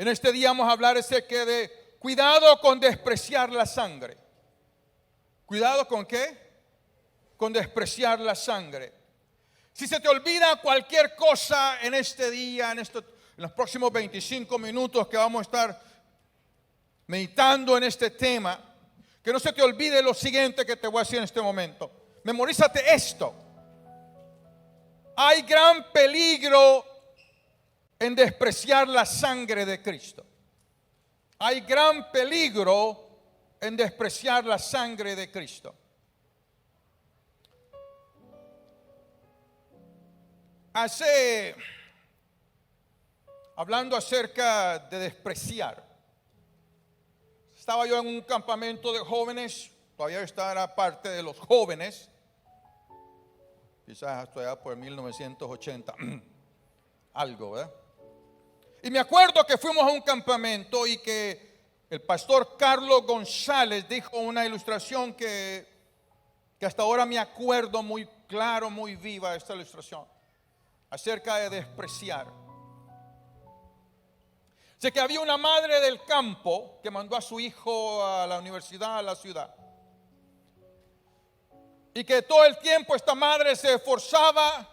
En este día vamos a hablar acerca de cuidado con despreciar la sangre. ¿Cuidado con qué? Con despreciar la sangre. Si se te olvida cualquier cosa en este día, en los próximos 25 minutos que vamos a estar meditando en este tema, que no se te olvide lo siguiente que te voy a decir en este momento. Memorízate esto. Hay gran peligro en despreciar la sangre de Cristo. Hay gran peligro en despreciar la sangre de Cristo. Hablando acerca de despreciar, estaba yo en un campamento de jóvenes, todavía estaba parte de los jóvenes, quizás estoy allá por 1980, algo, ¿verdad? Y me acuerdo que fuimos a un campamento y que el pastor Carlos González dijo una ilustración que hasta ahora me acuerdo muy claro, muy viva esta ilustración, acerca de despreciar. Sé que había una madre del campo que mandó a su hijo a la universidad, a la ciudad. Y que todo el tiempo esta madre se esforzaba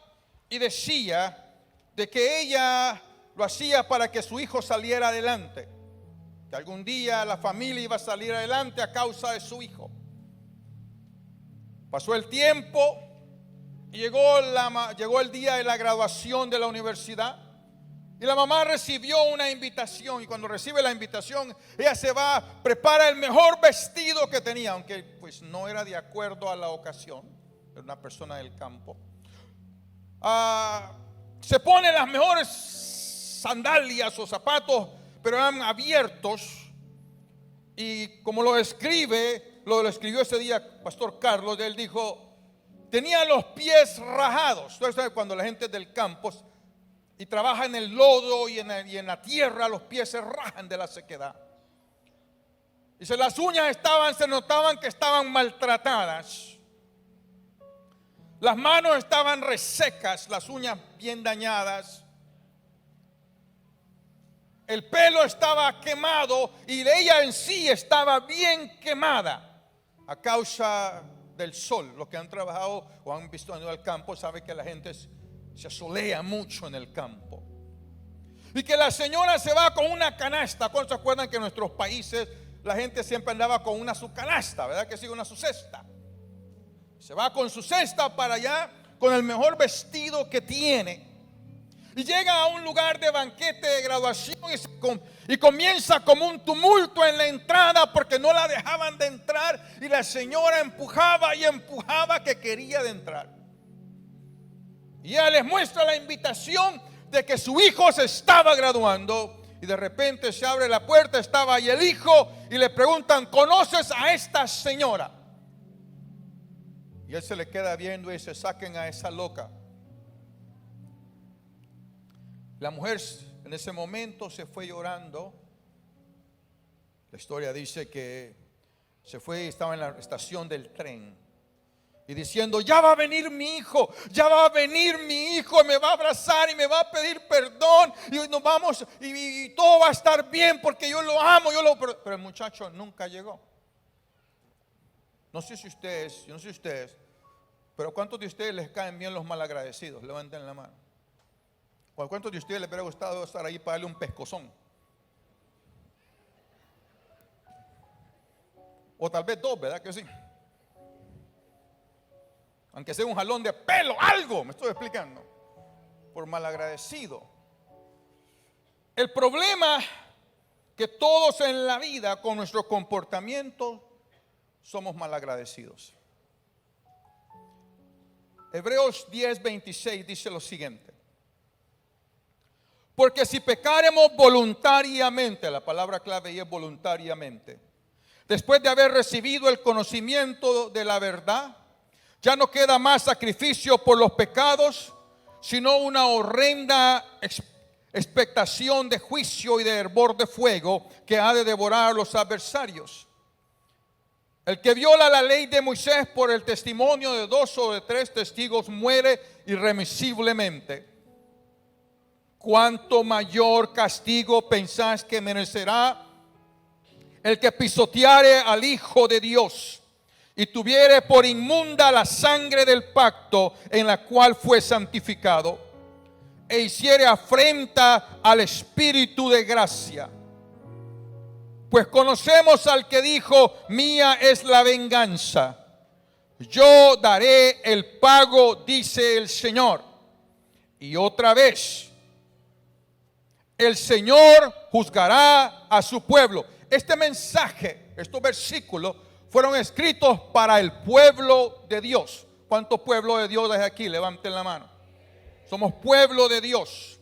y decía de que ella lo hacía para que su hijo saliera adelante. Que algún día la familia iba a salir adelante a causa de su hijo. Pasó el tiempo y llegó el día de la graduación de la universidad. Y la mamá recibió una invitación. Y cuando recibe la invitación, ella se va, prepara el mejor vestido que tenía, aunque pues no era de acuerdo a la ocasión. Era una persona del campo. Se pone las mejores sandalias o zapatos, pero eran abiertos. Y como lo escribió ese día Pastor Carlos, él dijo, tenía los pies rajados. Entonces, cuando la gente del campo y trabaja en el lodo y en la tierra, los pies se rajan de la sequedad. Dice, las uñas se notaban que estaban maltratadas. Las manos estaban resecas, las uñas bien dañadas. El pelo estaba quemado y ella en sí estaba bien quemada a causa del sol. Los que han trabajado o han visto en el campo saben que la gente se asolea mucho en el campo. Y que la señora se va con una canasta. ¿Cuántos se acuerdan que en nuestros países la gente siempre andaba con su canasta? ¿Verdad que sí? Su cesta. Se va con su cesta para allá con el mejor vestido que tiene. Y llega a un lugar de banquete de graduación y comienza como un tumulto en la entrada porque no la dejaban de entrar. Y la señora empujaba y empujaba que quería de entrar. Y ella les muestra la invitación de que su hijo se estaba graduando. Y de repente se abre la puerta, estaba ahí el hijo y le preguntan, ¿conoces a esta señora? Y él se le queda viendo y dice, saquen a esa loca. La mujer en ese momento se fue llorando. La historia dice que se fue y estaba en la estación del tren. Y diciendo, ya va a venir mi hijo, ya va a venir mi hijo, me va a abrazar y me va a pedir perdón. Y nos vamos y todo va a estar bien porque yo lo amo. Pero el muchacho nunca llegó. No sé si ustedes, pero ¿cuántos de ustedes les caen bien los malagradecidos? Levanten la mano. ¿O a cuántos de ustedes les hubiera gustado estar ahí para darle un pescozón? O tal vez dos, ¿verdad que sí? Aunque sea un jalón de pelo, algo, me estoy explicando. Por malagradecido. El problema que todos en la vida con nuestro comportamiento somos malagradecidos. Hebreos 10:26 dice lo siguiente. Porque si pecaremos voluntariamente, la palabra clave ahí es voluntariamente, después de haber recibido el conocimiento de la verdad, ya no queda más sacrificio por los pecados, sino una horrenda expectación de juicio y de hervor de fuego que ha de devorar a los adversarios. El que viola la ley de Moisés por el testimonio de 2 o de 3 testigos muere irremisiblemente. ¿cuánto mayor castigo pensáis que merecerá el que pisoteare al Hijo de Dios y tuviere por inmunda la sangre del pacto en la cual fue santificado e hiciere afrenta al Espíritu de gracia? Pues conocemos al que dijo: mía es la venganza, yo daré el pago, dice el Señor. Y otra vez, el Señor juzgará a su pueblo. Este mensaje, estos versículos fueron escritos para el pueblo de Dios. ¿Cuántos pueblos de Dios hay aquí? Levanten la mano. Somos pueblo de Dios.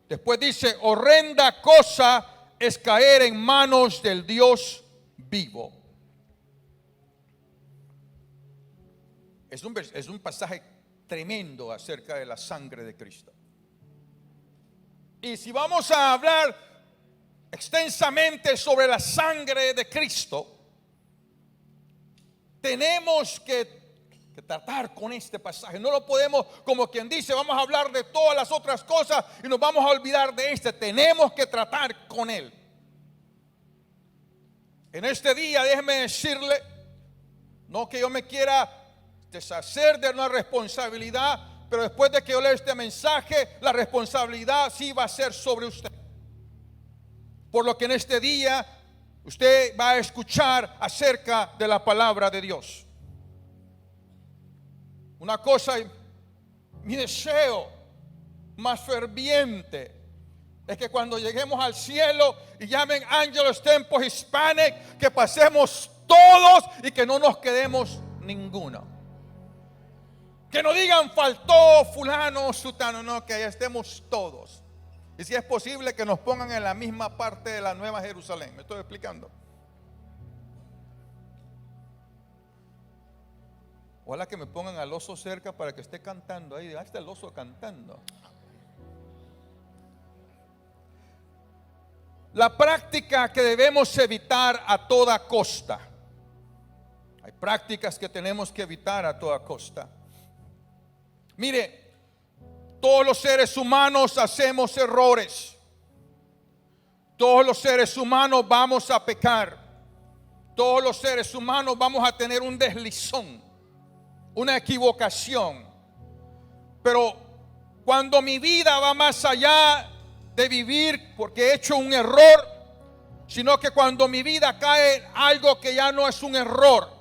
Después dice: horrenda cosa es caer en manos del Dios vivo. Es un pasaje tremendo acerca de la sangre de Cristo. Y si vamos a hablar extensamente sobre la sangre de Cristo, tenemos que tratar con este pasaje. No lo podemos, como quien dice, vamos a hablar de todas las otras cosas y nos vamos a olvidar de este. Tenemos que tratar con él. En este día, déjeme decirle, no que yo me quiera deshacer de una responsabilidad, pero después de que yo lea este mensaje, la responsabilidad sí va a ser sobre usted. Por lo que en este día usted va a escuchar acerca de la palabra de Dios. Una cosa, mi deseo más ferviente es que cuando lleguemos al cielo y llamen Angelus Temple Hispanic, que pasemos todos y que no nos quedemos ninguno. Que no digan faltó fulano, sutano, no, que estemos todos. Y si es posible que nos pongan en la misma parte de la Nueva Jerusalén. ¿Me estoy explicando? Ojalá que me pongan al oso cerca para que esté cantando ahí. Ahí está el oso cantando. La práctica que debemos evitar a toda costa. Hay prácticas que tenemos que evitar a toda costa. Mire, todos los seres humanos hacemos errores. Todos los seres humanos vamos a pecar. Todos los seres humanos vamos a tener un deslizón, una equivocación. Pero cuando mi vida va más allá de vivir porque he hecho un error, sino que cuando mi vida cae en algo que ya no es un error,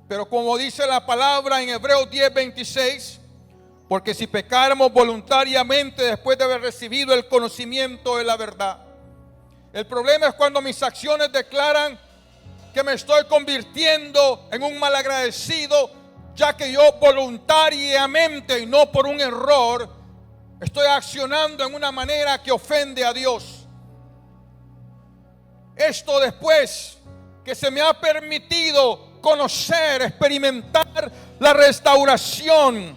pero como dice la palabra en Hebreos 10:26, porque si pecáramos voluntariamente después de haber recibido el conocimiento de la verdad. El problema es cuando mis acciones declaran que me estoy convirtiendo en un malagradecido, ya que yo voluntariamente y no por un error estoy accionando en una manera que ofende a Dios. Esto después que se me ha permitido conocer, experimentar la restauración,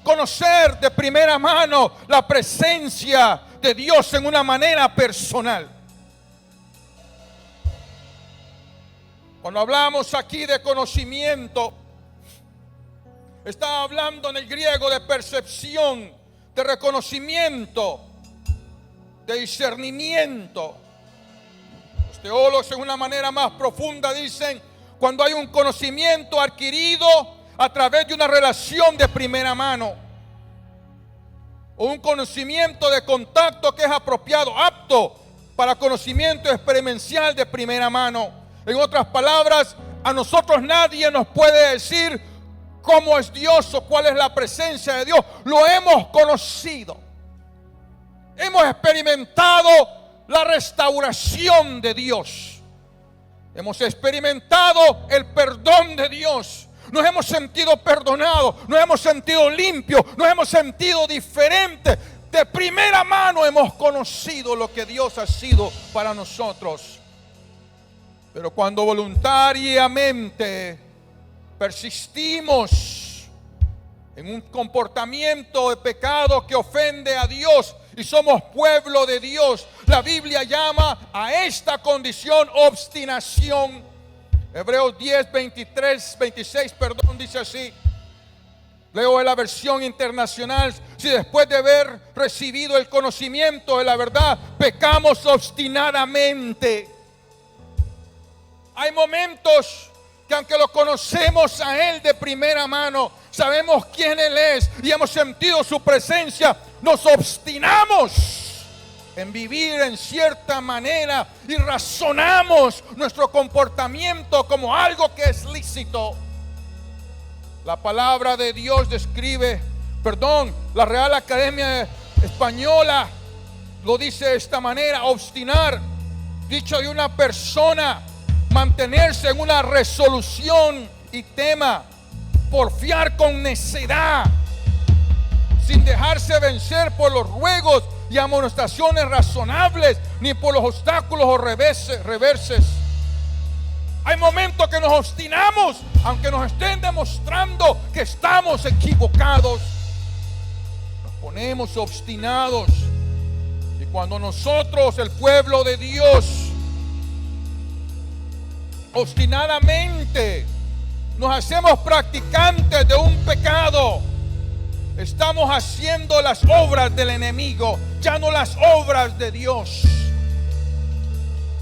conocer de primera mano la presencia de Dios en una manera personal. Cuando hablamos aquí de conocimiento, está hablando en el griego de percepción, de reconocimiento, de discernimiento. Los teólogos en una manera más profunda dicen cuando hay un conocimiento adquirido a través de una relación de primera mano, o un conocimiento de contacto que es apropiado, apto para conocimiento experiencial de primera mano. En otras palabras, a nosotros nadie nos puede decir cómo es Dios o cuál es la presencia de Dios. Lo hemos conocido. Hemos experimentado la restauración de Dios. Hemos experimentado el perdón de Dios. Nos hemos sentido perdonados, nos hemos sentido limpios, nos hemos sentido diferentes. De primera mano hemos conocido lo que Dios ha sido para nosotros. Pero cuando voluntariamente persistimos en un comportamiento de pecado que ofende a Dios y somos pueblo de Dios, la Biblia llama a esta condición obstinación. Hebreos 10, 26, dice así: Leo en la versión internacional: si después de haber recibido el conocimiento de la verdad, pecamos obstinadamente. Hay momentos que aunque lo conocemos a Él de primera mano, sabemos quién Él es y hemos sentido su presencia, nos obstinamos en vivir en cierta manera y razonamos nuestro comportamiento como algo que es lícito. La palabra de Dios describe, la Real Academia Española lo dice de esta manera: obstinar, dicho de una persona, mantenerse en una resolución y tema, porfiar con necedad, sin dejarse vencer por los ruegos y amonestaciones razonables, ni por los obstáculos o reverses. Hay momentos que nos obstinamos, aunque nos estén demostrando que estamos equivocados. Nos ponemos obstinados. Y cuando nosotros, el pueblo de Dios, obstinadamente nos hacemos practicantes de un pecado, estamos haciendo las obras del enemigo, ya no las obras de Dios.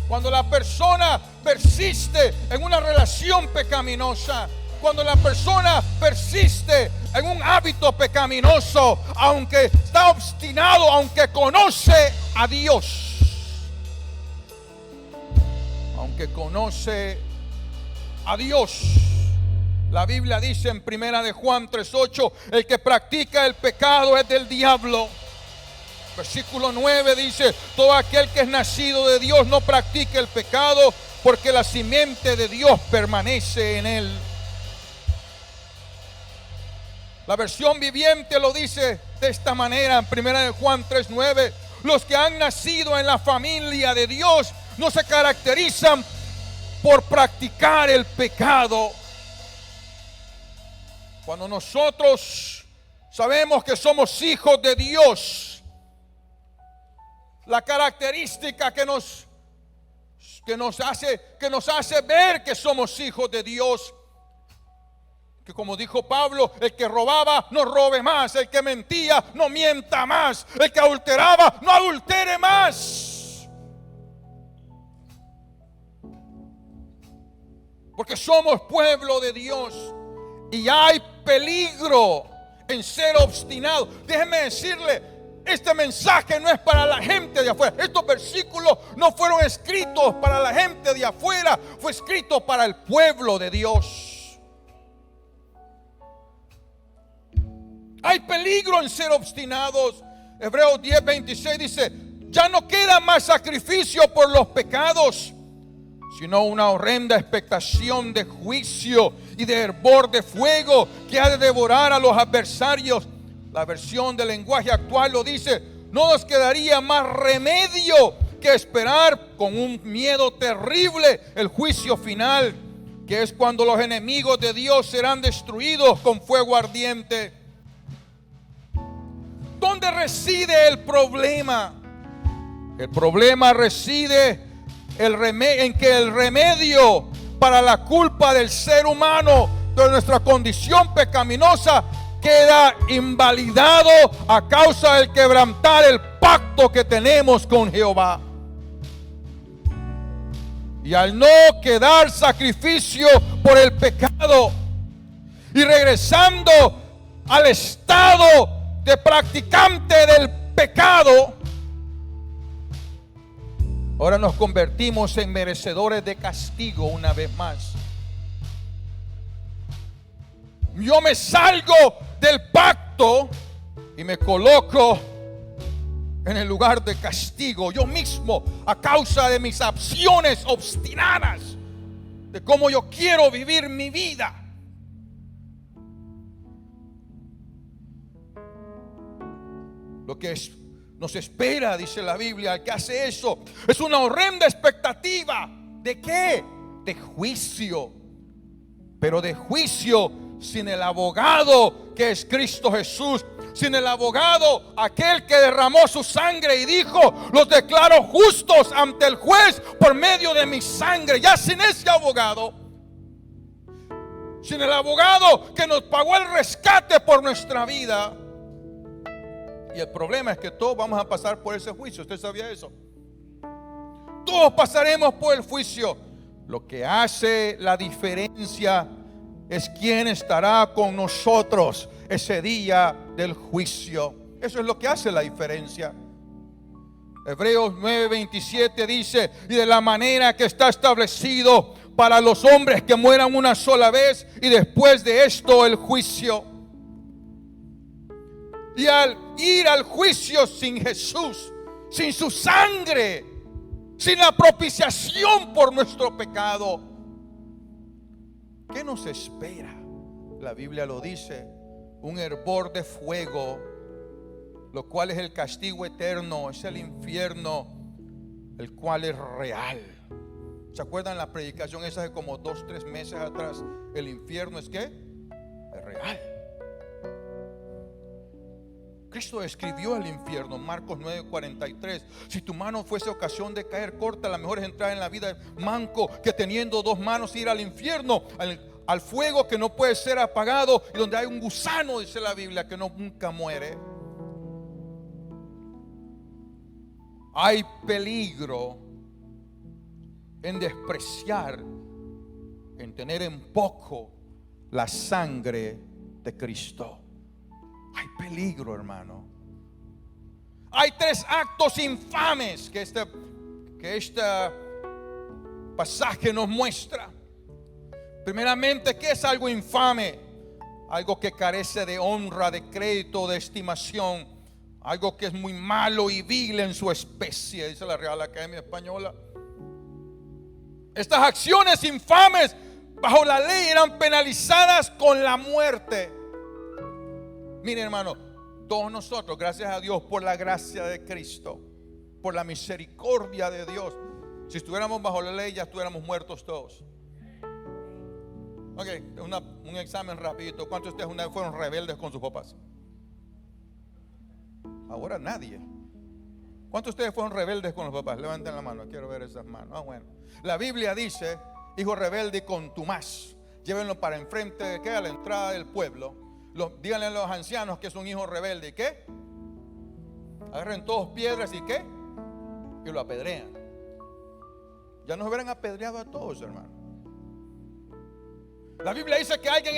Cuando la persona persiste en una relación pecaminosa, cuando la persona persiste en un hábito pecaminoso, aunque está obstinado, aunque conoce a Dios, aunque conoce a Dios, la Biblia dice en 1 de Juan 3:8: el que practica el pecado es del diablo. Versículo 9 dice: todo aquel que es nacido de Dios no practica el pecado, porque la simiente de Dios permanece en él. La versión viviente lo dice de esta manera en 1 de Juan 3:9: los que han nacido en la familia de Dios no se caracterizan por practicar el pecado. Cuando nosotros sabemos que somos hijos de Dios, la característica que nos hace ver que somos hijos de Dios, que como dijo Pablo: el que robaba no robe más, el que mentía no mienta más, el que adulteraba no adultere más. Porque somos pueblo de Dios y hay peligro en ser obstinado. Déjeme decirle, este mensaje no es para la gente de afuera. Estos versículos no fueron escritos para la gente de afuera, fue escrito para el pueblo de Dios. Hay peligro en ser obstinados. Hebreos 10:26 dice: ya no queda más sacrificio por los pecados, sino una horrenda expectación de juicio y de hervor de fuego que ha de devorar a los adversarios. La versión del lenguaje actual lo dice: no nos quedaría más remedio que esperar con un miedo terrible el juicio final, que es cuando los enemigos de Dios serán destruidos con fuego ardiente. ¿Dónde reside el problema? El problema reside en que el remedio para la culpa del ser humano, de nuestra condición pecaminosa, queda invalidado a causa del quebrantar el pacto que tenemos con Jehová. Y al no quedar sacrificio por el pecado y regresando al estado de practicante del pecado, ahora nos convertimos en merecedores de castigo una vez más. Yo me salgo del pacto y me coloco en el lugar de castigo yo mismo, a causa de mis acciones obstinadas, de cómo yo quiero vivir mi vida. Lo que nos espera, dice la Biblia, al que hace eso, es una horrenda expectativa. ¿De qué? De juicio. Pero de juicio sin el abogado que es Cristo Jesús, sin el abogado, aquel que derramó su sangre y dijo: los declaro justos ante el juez por medio de mi sangre. Ya sin ese abogado, sin el abogado que nos pagó el rescate por nuestra vida. Y el problema es que todos vamos a pasar por ese juicio. ¿Usted sabía eso? Todos pasaremos por el juicio. Lo que hace la diferencia es quién estará con nosotros ese día del juicio. Eso es lo que hace la diferencia. Hebreos 9:27 dice: y de la manera que está establecido para los hombres que mueran una sola vez, y después de esto el juicio. Y al ir al juicio sin Jesús, sin su sangre, sin la propiciación por nuestro pecado, ¿qué nos espera? La Biblia lo dice: un hervor de fuego, lo cual es el castigo eterno, es el infierno, el cual es real. ¿Se acuerdan la predicación esa de como 2-3 meses atrás? El infierno es ¿qué? Es real. Cristo describió el infierno, Marcos 9:43. Si tu mano fuese ocasión de caer, corta. La mejor es entrar en la vida manco que teniendo 2 manos ir al infierno, al fuego que no puede ser apagado, y donde hay un gusano, dice la Biblia, que nunca muere. Hay peligro en despreciar, en tener en poco la sangre de Cristo. Hay peligro, hermano. Hay 3 actos infames que este pasaje nos muestra. Primeramente, ¿qué es algo infame? Algo que carece de honra, de crédito, de estimación. Algo que es muy malo y vil en su especie, dice la Real Academia Española. Estas acciones infames bajo la ley eran penalizadas con la muerte. Miren, hermano, todos nosotros, gracias a Dios por la gracia de Cristo, por la misericordia de Dios, si estuviéramos bajo la ley ya estuviéramos muertos todos. Ok, un examen rapidito. ¿Cuántos de ustedes una vez fueron rebeldes con sus papás? Ahora nadie. ¿Cuántos de ustedes fueron rebeldes con los papás? Levanten la mano, quiero ver esas manos. Bueno, la Biblia dice: hijo rebelde y contumaz, llévenlo para enfrente de ¿qué? A la entrada del pueblo. Díganle a los ancianos que es un hijo rebelde. ¿Y qué? Agarren todos piedras y ¿qué? Y lo apedrean. Ya nos hubieran apedreado a todos, hermano. La Biblia dice que alguien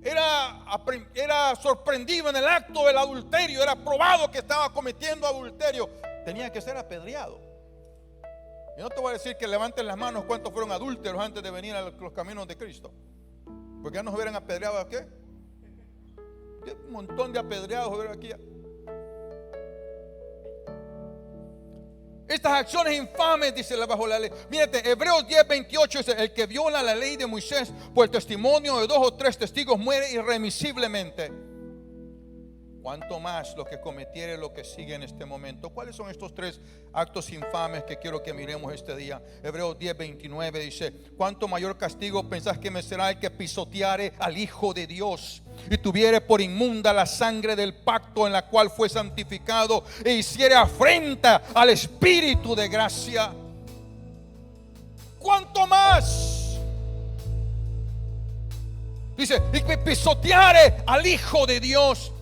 era sorprendido en el acto del adulterio, era probado que estaba cometiendo adulterio, tenía que ser apedreado. Y no te voy a decir que levanten las manos cuántos fueron adúlteros antes de venir a los caminos de Cristo, porque ya nos hubieran apedreado ¿a qué? Un montón de apedreados hubieran aquí. Estas acciones infames, dice bajo la ley. Mírate, Hebreos 10:28 dice: el que viola la ley de Moisés por el testimonio de 2 o 3 testigos muere irremisiblemente. Cuanto más lo que cometiere lo que sigue en este momento. ¿Cuáles son estos 3 actos infames que quiero que miremos este día? Hebreos 10:29 dice: cuánto mayor castigo pensás que me será el que pisoteare al Hijo de Dios y tuviere por inmunda la sangre del pacto en la cual fue santificado, e hiciere afrenta al Espíritu de gracia. ¿Cuánto más? Dice: y que pisoteare al Hijo de Dios.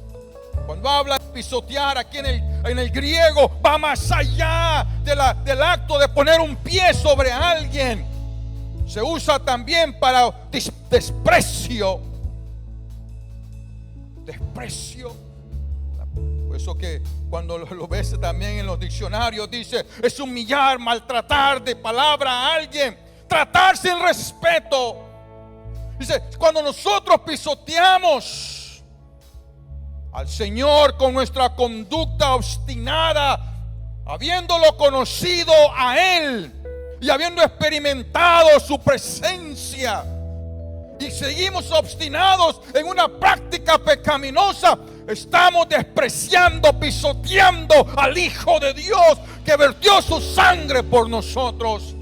Cuando habla de pisotear aquí en el griego, va más allá del acto de poner un pie sobre alguien. Se usa también para desprecio. Desprecio. Por eso que cuando lo ves también en los diccionarios dice: es humillar, maltratar de palabra a alguien, tratar sin respeto. Dice: cuando nosotros pisoteamos al Señor con nuestra conducta obstinada, habiéndolo conocido a Él y habiendo experimentado su presencia, y seguimos obstinados en una práctica pecaminosa, estamos despreciando, pisoteando al Hijo de Dios que vertió su sangre por nosotros.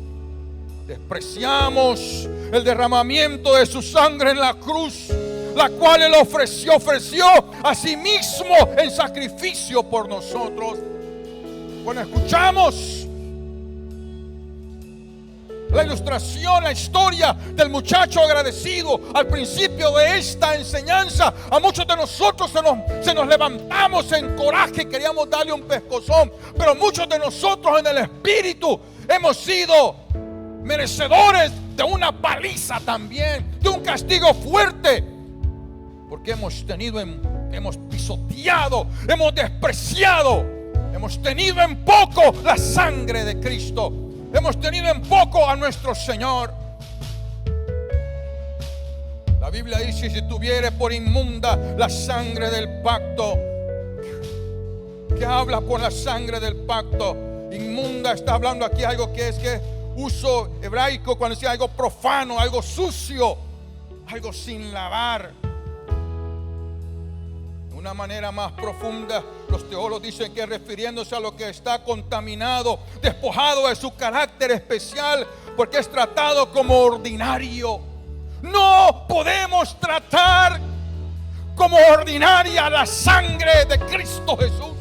Despreciamos el derramamiento de su sangre en la cruz, la cual Él ofreció a sí mismo en sacrificio por nosotros. Cuando escuchamos la ilustración, la historia del muchacho agradecido al principio de esta enseñanza, a muchos de nosotros se nos levantamos en coraje, queríamos darle un pescozón, pero muchos de nosotros en el espíritu hemos sido merecedores de una paliza también, de un castigo fuerte, porque hemos pisoteado, hemos despreciado, hemos tenido en poco la sangre de Cristo, hemos tenido en poco a nuestro Señor. La Biblia dice: si tuviere por inmunda la sangre del pacto. ¿Qué habla por la sangre del pacto? Inmunda está hablando aquí algo que es uso hebraico, cuando decía algo profano, algo sucio, algo sin lavar. De una manera más profunda, los teólogos dicen que refiriéndose a lo que está contaminado, despojado de su carácter especial, porque es tratado como ordinario. No podemos tratar como ordinaria la sangre de Cristo Jesús,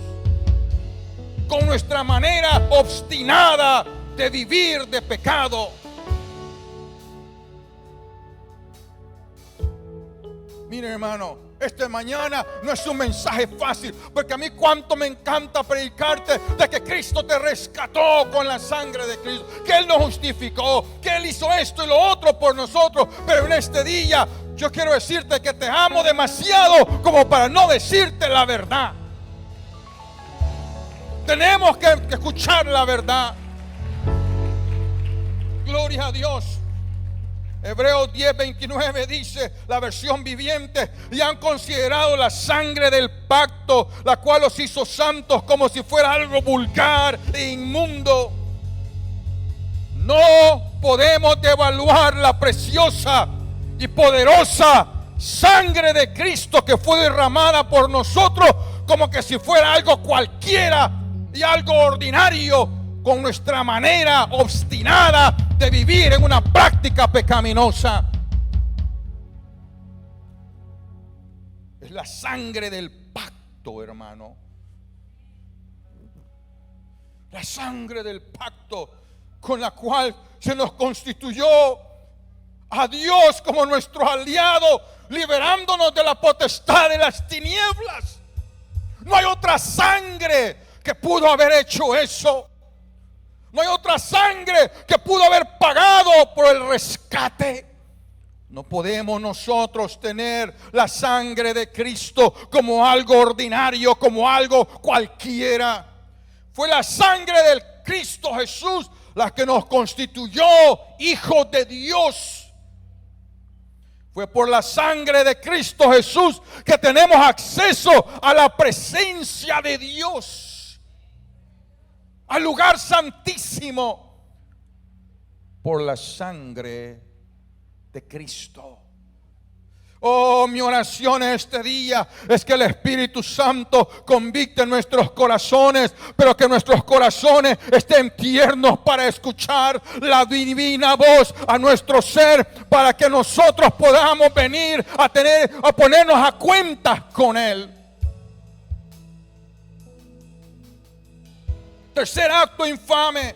con nuestra manera obstinada de vivir de pecado. Mire, hermano, esta mañana no es un mensaje fácil, porque a mí cuánto me encanta predicarte de que Cristo te rescató con la sangre de Cristo, que Él nos justificó, que Él hizo esto y lo otro por nosotros. Pero en este día yo quiero decirte que te amo demasiado como para no decirte la verdad. Tenemos que escuchar la verdad. Gloria a Dios. Hebreos 10:29 dice, la versión viviente: y han considerado la sangre del pacto, la cual los hizo santos, como si fuera algo vulgar e inmundo. No podemos devaluar la preciosa y poderosa sangre de Cristo que fue derramada por nosotros como que si fuera algo cualquiera y algo ordinario, con nuestra manera obstinada de vivir en una práctica pecaminosa. Es la sangre del pacto, hermano. La sangre del pacto con la cual se nos constituyó a Dios como nuestro aliado, liberándonos de la potestad de las tinieblas. No hay otra sangre que pudo haber hecho eso. No hay otra sangre que pudo haber pagado por el rescate. No podemos nosotros tener la sangre de Cristo como algo ordinario, como algo cualquiera. Fue la sangre del Cristo Jesús la que nos constituyó hijos de Dios. Fue por la sangre de Cristo Jesús que tenemos acceso a la presencia de Dios, al lugar santísimo, por la sangre de Cristo. Oh, mi oración este día es que el Espíritu Santo convicte nuestros corazones, pero que nuestros corazones estén tiernos para escuchar la divina voz a nuestro ser, para que nosotros podamos venir a ponernos a cuentas con Él. Tercer acto infame: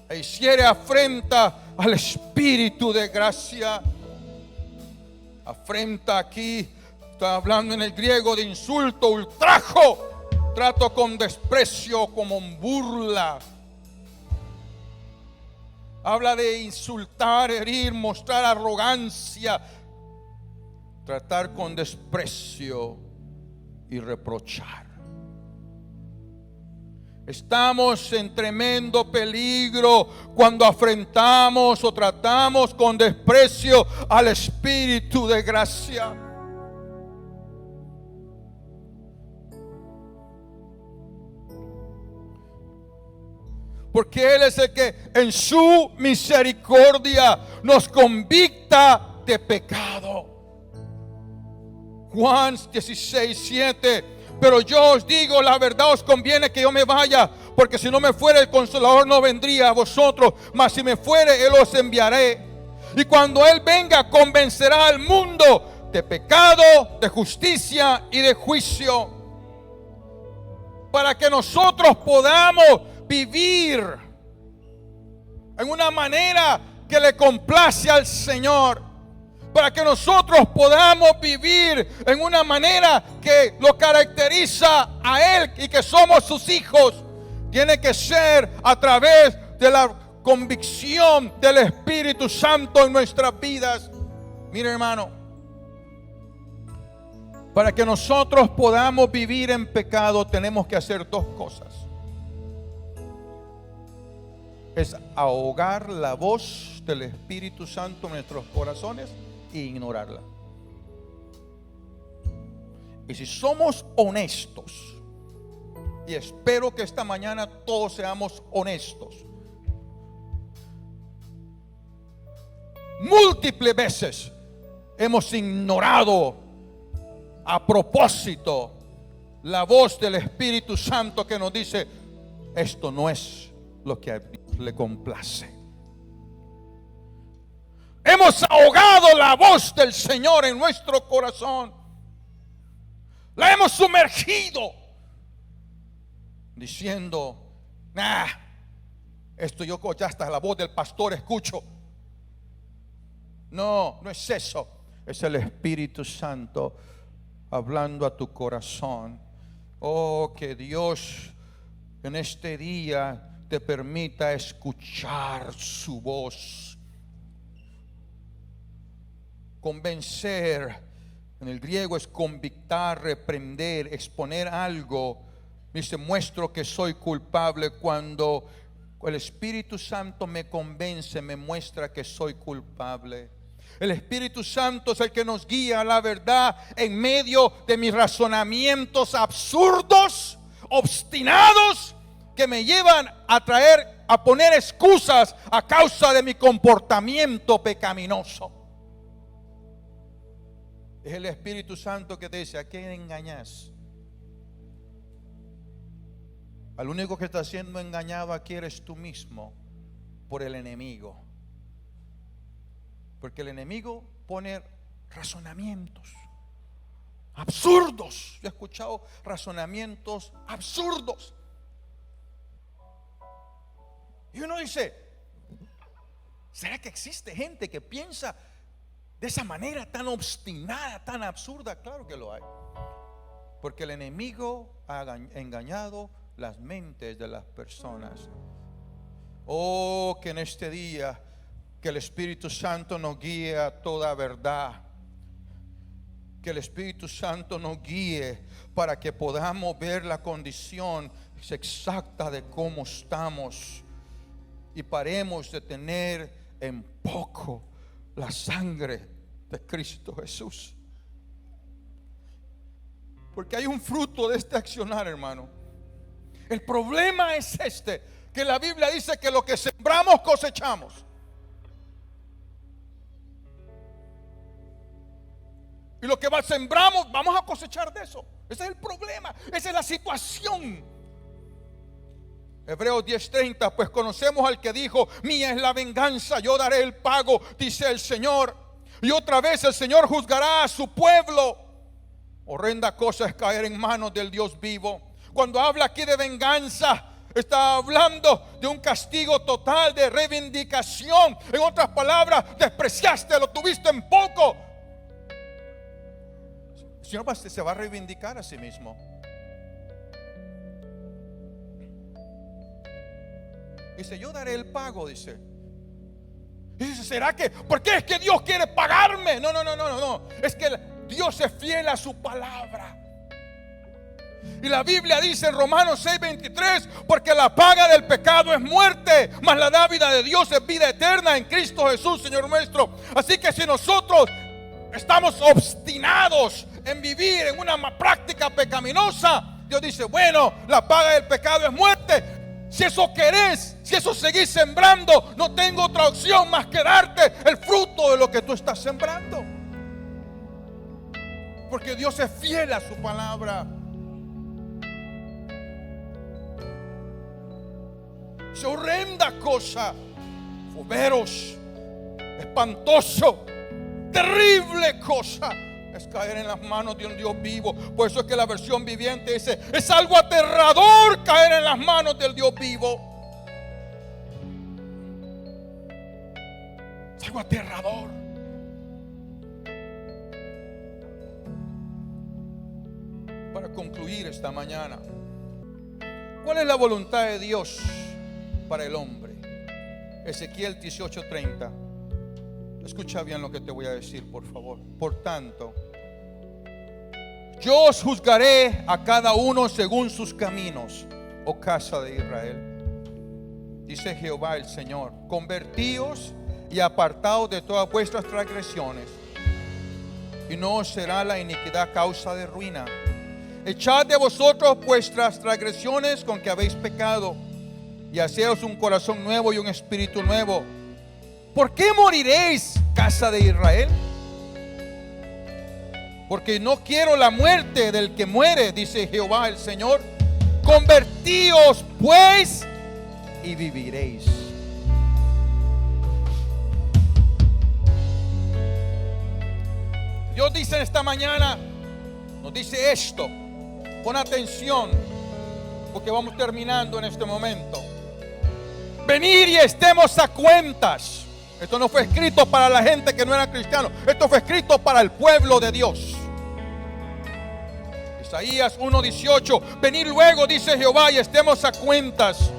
e hiciere afrenta al Espíritu de gracia. Afrenta aquí está hablando en el griego de insulto, ultrajo, trato con desprecio, como burla. Habla de insultar, herir, mostrar arrogancia, tratar con desprecio y reprochar. Estamos en tremendo peligro cuando afrentamos o tratamos con desprecio al Espíritu de gracia. Porque Él es el que en su misericordia nos convicta de pecado. Juan 16:7. Pero yo os digo la verdad, os conviene que yo me vaya, porque si no me fuere, el Consolador no vendría a vosotros, mas si me fuere, Él os enviaré. Y cuando Él venga, convencerá al mundo de pecado, de justicia y de juicio, para que nosotros podamos vivir en una manera que le complace al Señor, para que nosotros podamos vivir en una manera que lo caracteriza a Él y que somos sus hijos. Tiene que ser a través de la convicción del Espíritu Santo en nuestras vidas. Mire, hermano, para que nosotros podamos vivir en pecado tenemos que hacer dos cosas. Es ahogar la voz del Espíritu Santo en nuestros corazones e ignorarla. Y si somos honestos, y espero que esta mañana todos seamos honestos, múltiples veces hemos ignorado a propósito la voz del Espíritu Santo que nos dice: esto no es lo que a Dios le complace. Hemos ahogado la voz del Señor en nuestro corazón. La hemos sumergido diciendo: esto yo ya hasta la voz del pastor escucho. No, no es eso. Es el Espíritu Santo hablando a tu corazón. Oh, que Dios en este día te permita escuchar su voz. Convencer, en el griego es convictar, reprender, exponer algo. Dice: muestro que soy culpable. Cuando el Espíritu Santo me convence, me muestra que soy culpable. El Espíritu Santo es el que nos guía a la verdad en medio de mis razonamientos absurdos, obstinados, que me llevan a poner excusas a causa de mi comportamiento pecaminoso. Es el Espíritu Santo que te dice: ¿a quién engañas? Al único que está siendo engañado aquí eres tú mismo por el enemigo. Porque el enemigo pone razonamientos absurdos. Yo he escuchado razonamientos absurdos. Y uno dice: ¿será que existe gente que piensa de esa manera tan obstinada, tan absurda? Claro que lo hay. Porque el enemigo ha engañado las mentes de las personas. Oh, que en este día que el Espíritu Santo nos guíe a toda verdad. Que el Espíritu Santo nos guíe para que podamos ver la condición exacta de cómo estamos y paremos de tener en poco la sangre de Cristo Jesús. Porque hay un fruto de este accionar, hermano. El problema es que la Biblia dice que lo que sembramos cosechamos. Y lo que sembramos vamos a cosechar de eso. Ese es el problema, esa es la situación. Hebreos 10:30, pues conocemos al que dijo: mía es la venganza, yo daré el pago, dice el Señor. Y otra vez el Señor juzgará a su pueblo. Horrenda cosa es caer en manos del Dios vivo. Cuando habla aquí de venganza, está hablando de un castigo total, de reivindicación. En otras palabras, despreciaste, lo tuviste en poco. El Señor se va a reivindicar a sí mismo. Dice: yo daré el pago, dice. Y dice: ¿será que? ¿Por qué es que Dios quiere pagarme? No. Es que Dios es fiel a su palabra. Y la Biblia dice en Romanos 6:23: porque la paga del pecado es muerte, mas la dádiva de Dios es vida eterna en Cristo Jesús, Señor nuestro. Así que si nosotros estamos obstinados en vivir en una práctica pecaminosa, Dios dice: bueno, la paga del pecado es muerte. Si eso querés, si eso seguís sembrando, no tengo otra opción más que darte el fruto de lo que tú estás sembrando. Porque Dios es fiel a su palabra. Es horrenda cosa, foberos, espantoso, terrible cosa es caer en las manos de un Dios vivo. Por eso es que la versión viviente dice: es algo aterrador caer en las manos del Dios vivo. Es algo aterrador. Para concluir esta mañana, ¿cuál es la voluntad de Dios para el hombre? Ezequiel 18:30. Escucha bien lo que te voy a decir, por favor. Por tanto, yo os juzgaré a cada uno según sus caminos, oh casa de Israel. Dice Jehová el Señor: convertíos y apartaos de todas vuestras transgresiones, y no os será la iniquidad causa de ruina. Echad de vosotros vuestras transgresiones con que habéis pecado, y haceos un corazón nuevo y un espíritu nuevo. ¿Por qué moriréis, casa de Israel? Porque no quiero la muerte del que muere, dice Jehová el Señor. Convertíos pues y viviréis. Dios dice esta mañana, nos dice esto. Pon atención, porque vamos terminando en este momento. Venir y estemos a cuentas. Esto no fue escrito para la gente que no era cristiano. Esto fue escrito para el pueblo de Dios. Isaías 1:18. Venid luego, dice Jehová, y estemos a cuentas.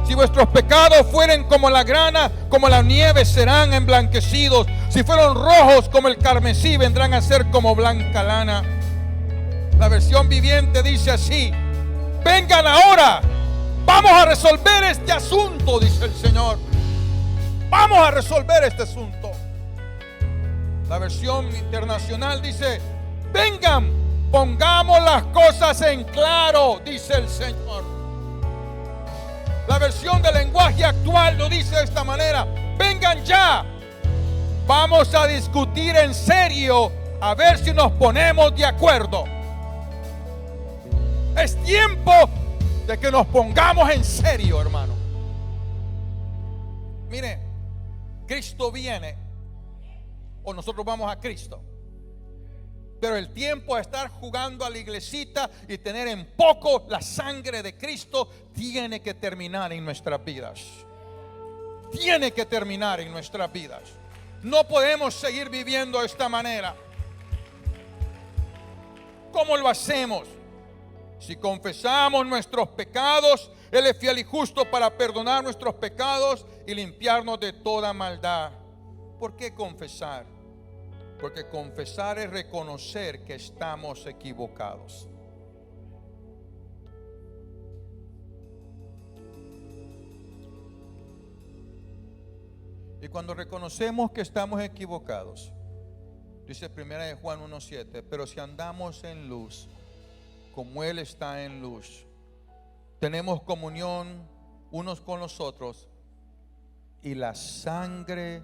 Si vuestros pecados fueren como la grana, como la nieve, serán emblanquecidos. Si fueron rojos como el carmesí, vendrán a ser como blanca lana. La versión viviente dice así: vengan ahora, vamos a resolver este asunto, dice el Señor. Vamos a resolver este asunto. La versión internacional dice: vengan, pongamos las cosas en claro, dice el Señor. La versión del lenguaje actual lo dice de esta manera: vengan ya, vamos a discutir en serio, a ver si nos ponemos de acuerdo. Es tiempo de que nos pongamos en serio, hermano. Mire, Cristo viene, o nosotros vamos a Cristo. Pero el tiempo de estar jugando a la iglesita y tener en poco la sangre de Cristo tiene que terminar en nuestras vidas. Tiene que terminar en nuestras vidas. No podemos seguir viviendo de esta manera. ¿Cómo lo hacemos? Si confesamos nuestros pecados, Él es fiel y justo para perdonar nuestros pecados y limpiarnos de toda maldad. ¿Por qué confesar? Porque confesar es reconocer que estamos equivocados. Y cuando reconocemos que estamos equivocados, dice 1 Juan 1:7, pero si andamos en luz, como Él está en luz, tenemos comunión unos con los otros, y la sangre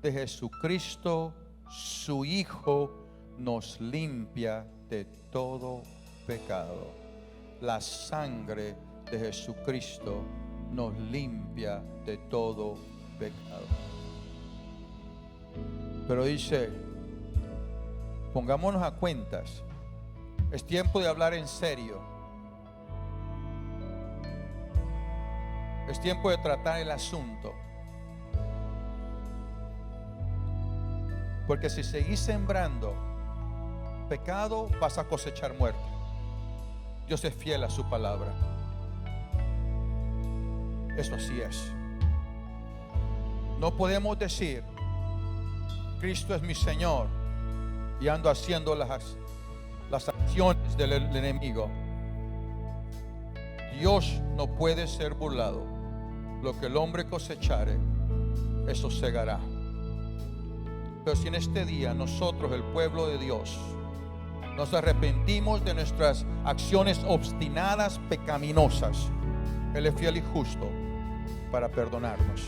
de Jesucristo, su Hijo, nos limpia de todo pecado. La sangre de Jesucristo nos limpia de todo pecado. Pero dice, pongámonos a cuentas. Es tiempo de hablar en serio. Es tiempo de tratar el asunto. Porque si seguís sembrando pecado, vas a cosechar muerte. Dios es fiel a su palabra. Eso así es. No podemos decir, Cristo es mi Señor, y ando haciendo las acciones del enemigo. Dios no puede ser burlado. Lo que el hombre cosechare, eso segará. Pero si en este día nosotros, el pueblo de Dios, nos arrepentimos de nuestras acciones obstinadas, pecaminosas, Él es fiel y justo para perdonarnos.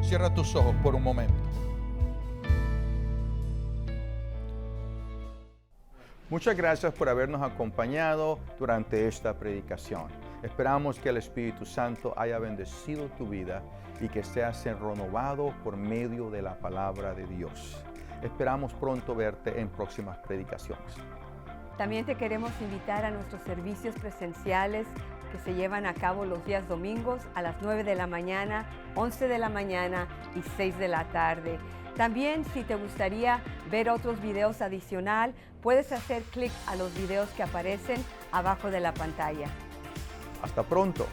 Cierra tus ojos por un momento. Muchas gracias por habernos acompañado durante esta predicación. Esperamos que el Espíritu Santo haya bendecido tu vida y que seas renovado por medio de la palabra de Dios. Esperamos pronto verte en próximas predicaciones. También te queremos invitar a nuestros servicios presenciales que se llevan a cabo los días domingos a las 9 de la mañana, 11 de la mañana y 6 de la tarde. También, si te gustaría ver otros videos adicional, puedes hacer clic a los videos que aparecen abajo de la pantalla. Hasta pronto.